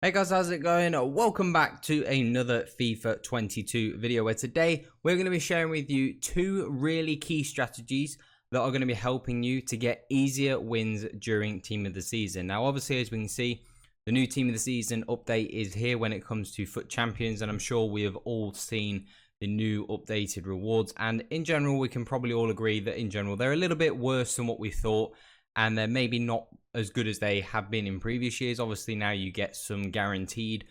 Hey guys, how's it going? Welcome back to another FIFA 22 video where today we're going to be sharing with you two really key strategies that are going to be helping you to get easier wins during Team of the Season. Now obviously, as we can see, the new Team of the Season update is here when it comes to FUT Champions, and I'm sure we have all seen the new updated rewards, and in general we can probably all agree that in general they're a little bit worse than what we thought, and they're maybe not as good as they have been in previous years. Obviously now you get some guaranteed,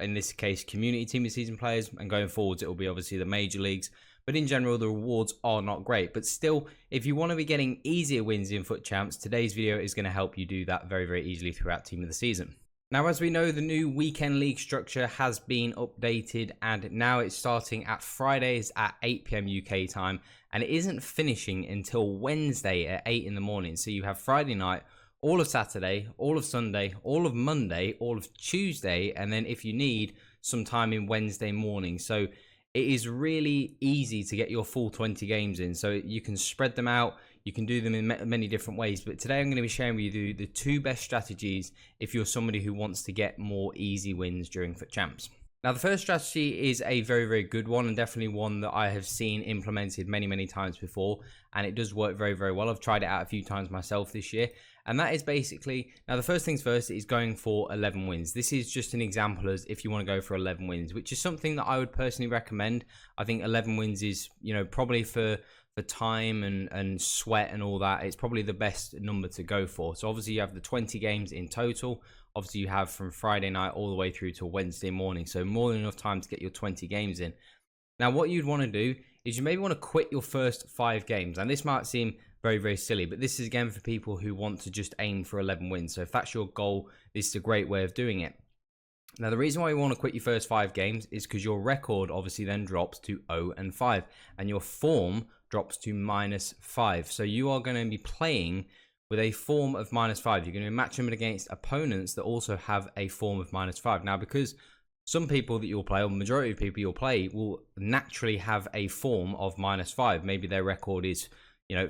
in this case, community Team of the Season players, and going forwards it will be obviously the major leagues. But in general, the rewards are not great. But still, if you want to be getting easier wins in FUT Champs, today's video is going to help you do that very, very easily throughout Team of the Season. Now, as we know, the new weekend league structure has been updated, and now it's starting at Fridays at 8 PM UK time, and it isn't finishing until Wednesday at 8 in the morning. So you have Friday night, all of Saturday, all of Sunday, all of Monday, all of Tuesday, and then if you need, some time in Wednesday morning. So it is really easy to get your full 20 games in. So you can spread them out, you can do them in many different ways. But today I'm going to be sharing with you the two best strategies if you're somebody who wants to get more easy wins during FUT Champs. Now, the first strategy is a very, very good one, and definitely one that I have seen implemented many times before, and it does work very, very well. I've tried it out a few times myself this year, and that is basically, now the first things first is going for 11 wins. This is just an example as if you want to go for 11 wins, which is something that I would personally recommend. I think 11 wins is, probably for time and sweat and all that, it's probably the best number to go for. So obviously you have the 20 games in total. Obviously you have from Friday night all the way through to Wednesday morning, so more than enough time to get your 20 games in. Now what you'd want to do is you maybe want to quit your first 5 games, and this might seem very, very silly, but this is again for people who want to just aim for 11 wins. So if that's your goal, this is a great way of doing it. Now, the reason why you want to quit your first 5 games is because your record obviously then drops to 0-5, and your form drops to -5. So you are going to be playing with a form of -5. You're going to be matching them against opponents that also have a form of -5. Now, because some people that you'll play, or the majority of people you'll play, will naturally have a form of -5. Maybe their record is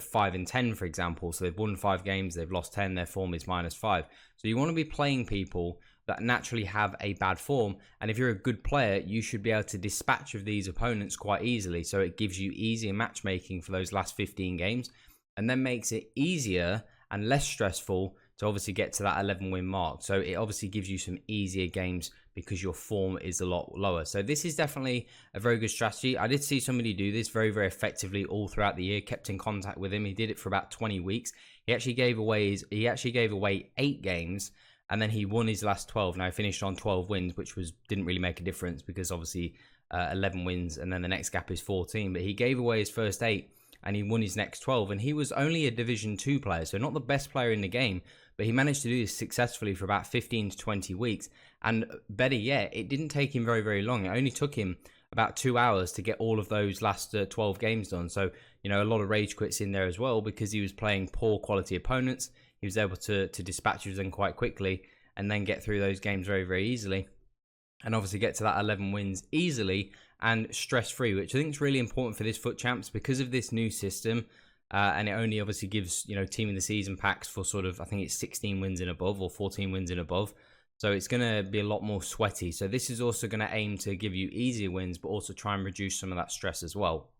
5-10, for example. So they've won 5 games, they've lost 10, their form is -5. So you want to be playing people that naturally have a bad form, and if you're a good player, you should be able to dispatch of these opponents quite easily. So it gives you easier matchmaking for those last 15 games, and then makes it easier and less stressful to obviously get to that 11 win mark. So it obviously gives you some easier games because your form is a lot lower. So this is definitely a very good strategy. I did see somebody do this very, very effectively all throughout the year. Kept in contact with him. He did it for about 20 weeks. He actually gave away 8 games, and then he won his last 12. Now he finished on 12 wins, which didn't really make a difference because obviously 11 wins and then the next gap is 14. But he gave away his first 8 and he won his next 12, and he was only a Division 2 player, so not the best player in the game, but he managed to do this successfully for about 15 to 20 weeks. And better yet, it didn't take him very, very long. It only took him about 2 hours to get all of those last 12 games done. So, a lot of rage quits in there as well because he was playing poor quality opponents. He was able to dispatch them quite quickly and then get through those games very, very easily. And obviously get to that 11 wins easily and stress-free, which I think is really important for this FUT Champs because of this new system. And it only obviously gives, Team of the Season packs for sort of, I think it's 16 wins and above or 14 wins and above. So it's going to be a lot more sweaty. So this is also going to aim to give you easier wins, but also try and reduce some of that stress as well.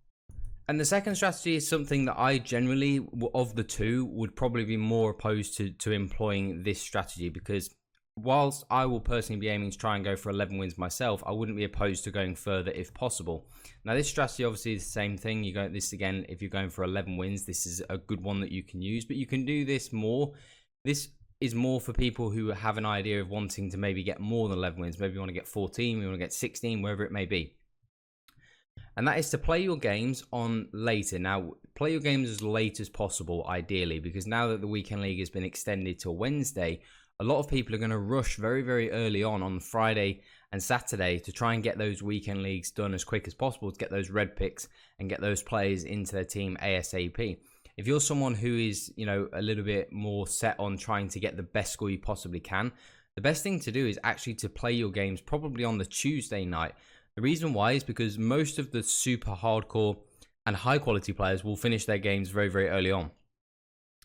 And the second strategy is something that I generally, of the two, would probably be more opposed to employing this strategy, because whilst I will personally be aiming to try and go for 11 wins myself, I wouldn't be opposed to going further if possible. Now, this strategy obviously is the same thing. You go this again, if you're going for 11 wins, this is a good one that you can use, but you can do this more. This is more for people who have an idea of wanting to maybe get more than 11 wins. Maybe you want to get 14, you want to get 16, wherever it may be. And that is to play your games on later. Now, play your games as late as possible, ideally, because now that the weekend league has been extended to Wednesday, a lot of people are going to rush very, very early on Friday and Saturday to try and get those weekend leagues done as quick as possible, to get those red picks and get those players into their team ASAP. If you're someone who is, a little bit more set on trying to get the best score you possibly can, the best thing to do is actually to play your games probably on the Tuesday night. The reason why is because most of the super hardcore and high quality players will finish their games very, very early on.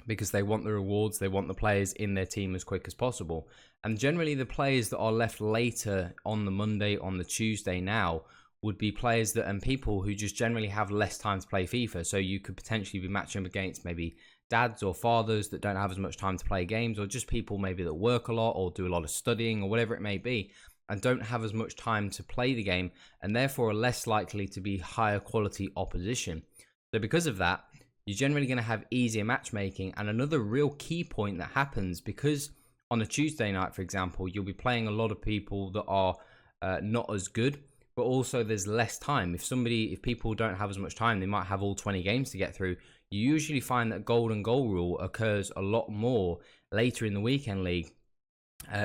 because they want the rewards, they want the players in their team as quick as possible. And generally the players that are left later on the Monday, on the Tuesday now, would be players that, and people who just generally have less time to play FIFA. So you could potentially be matching up against maybe dads or fathers that don't have as much time to play games, or just people maybe that work a lot or do a lot of studying or whatever it may be, and don't have as much time to play the game, and therefore are less likely to be higher quality opposition. So because of that, you're generally going to have easier matchmaking. And another real key point that happens, because on a Tuesday night, for example, you'll be playing a lot of people that are not as good, but also there's less time. If people don't have as much time, they might have all 20 games to get through. You usually find that golden goal rule occurs a lot more later in the weekend league,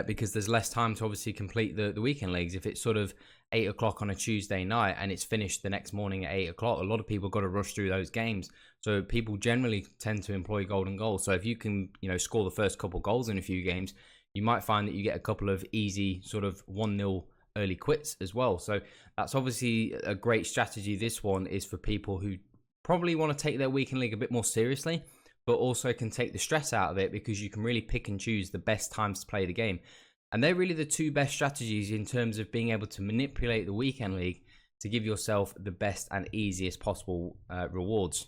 because there's less time to obviously complete the weekend leagues. If it's sort of 8 o'clock on a Tuesday night and it's finished the next morning at 8 o'clock, a lot of people got to rush through those games. So people generally tend to employ golden goals. So if you can, score the first couple goals in a few games, you might find that you get a couple of easy sort of 1-0 early quits as well. So that's obviously a great strategy. This one is for people who probably want to take their weekend league a bit more seriously, but also can take the stress out of it, because you can really pick and choose the best times to play the game. And they're really the two best strategies in terms of being able to manipulate the weekend league to give yourself the best and easiest possible rewards.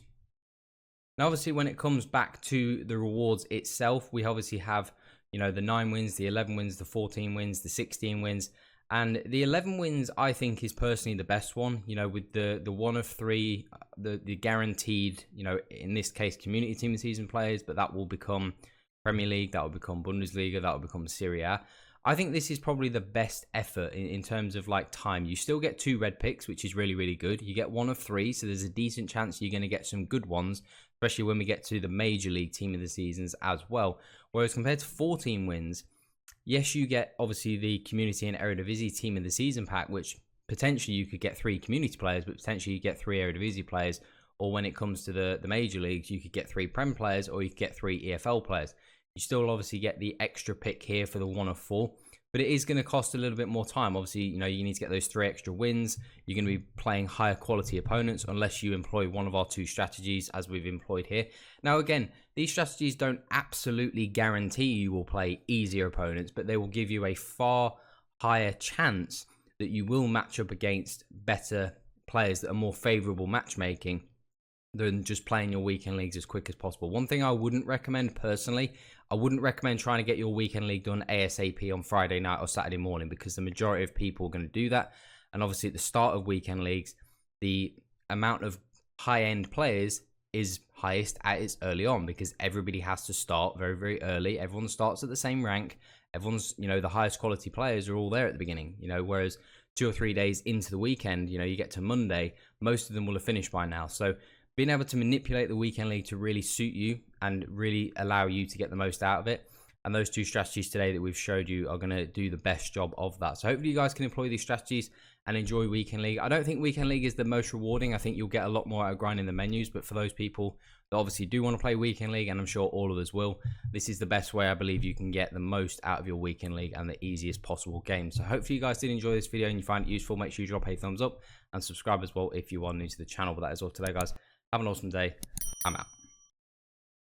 Now, obviously, when it comes back to the rewards itself, we obviously have, the 9 wins, the 11 wins, the 14 wins, the 16 wins. And the 11 wins, I think, is personally the best one, with the 1 of 3, the guaranteed, in this case, community team of season players, but that will become Premier League, that will become Bundesliga, that will become Serie A. I think this is probably the best effort in terms of like time. You still get 2 red picks, which is really, really good. You get 1 of 3, so there's a decent chance you're going to get some good ones, especially when we get to the Major League team of the seasons as well. Whereas compared to 14 wins, yes, you get obviously the community and Eredivisie team of the season pack, which potentially you could get 3 community players, but potentially you get 3 Eredivisie players. Or when it comes to the major leagues, you could get 3 Prem players, or you could get 3 EFL players. You still obviously get the extra pick here for the 1 of 4, but it is going to cost a little bit more time. Obviously, you need to get those 3 extra wins. You're going to be playing higher quality opponents unless you employ one of our 2 strategies as we've employed here. Now, again, these strategies don't absolutely guarantee you will play easier opponents, but they will give you a far higher chance that you will match up against better players that are more favorable matchmaking than just playing your weekend leagues as quick as possible. One thing I wouldn't recommend personally, I wouldn't recommend trying to get your weekend league done ASAP on Friday night or Saturday morning, because the majority of people are going to do that. And obviously at the start of weekend leagues, the amount of high-end players is highest at its early on, because everybody has to start very, very early. Everyone starts at the same rank. Everyone's, the highest quality players are all there at the beginning, whereas 2 or 3 days into the weekend, you get to Monday, most of them will have finished by now. So being able to manipulate the weekend league to really suit you and really allow you to get the most out of it. And those 2 strategies today that we've showed you are going to do the best job of that. So hopefully you guys can employ these strategies and enjoy weekend league. I don't think weekend league is the most rewarding. I think you'll get a lot more out of grinding the menus. But for those people that obviously do want to play weekend league, and I'm sure all of us will, this is the best way I believe you can get the most out of your weekend league and the easiest possible game. So hopefully you guys did enjoy this video and you find it useful. Make sure you drop a thumbs up and subscribe as well if you are new to the channel. But that is all today, guys. Have an awesome day. I'm out.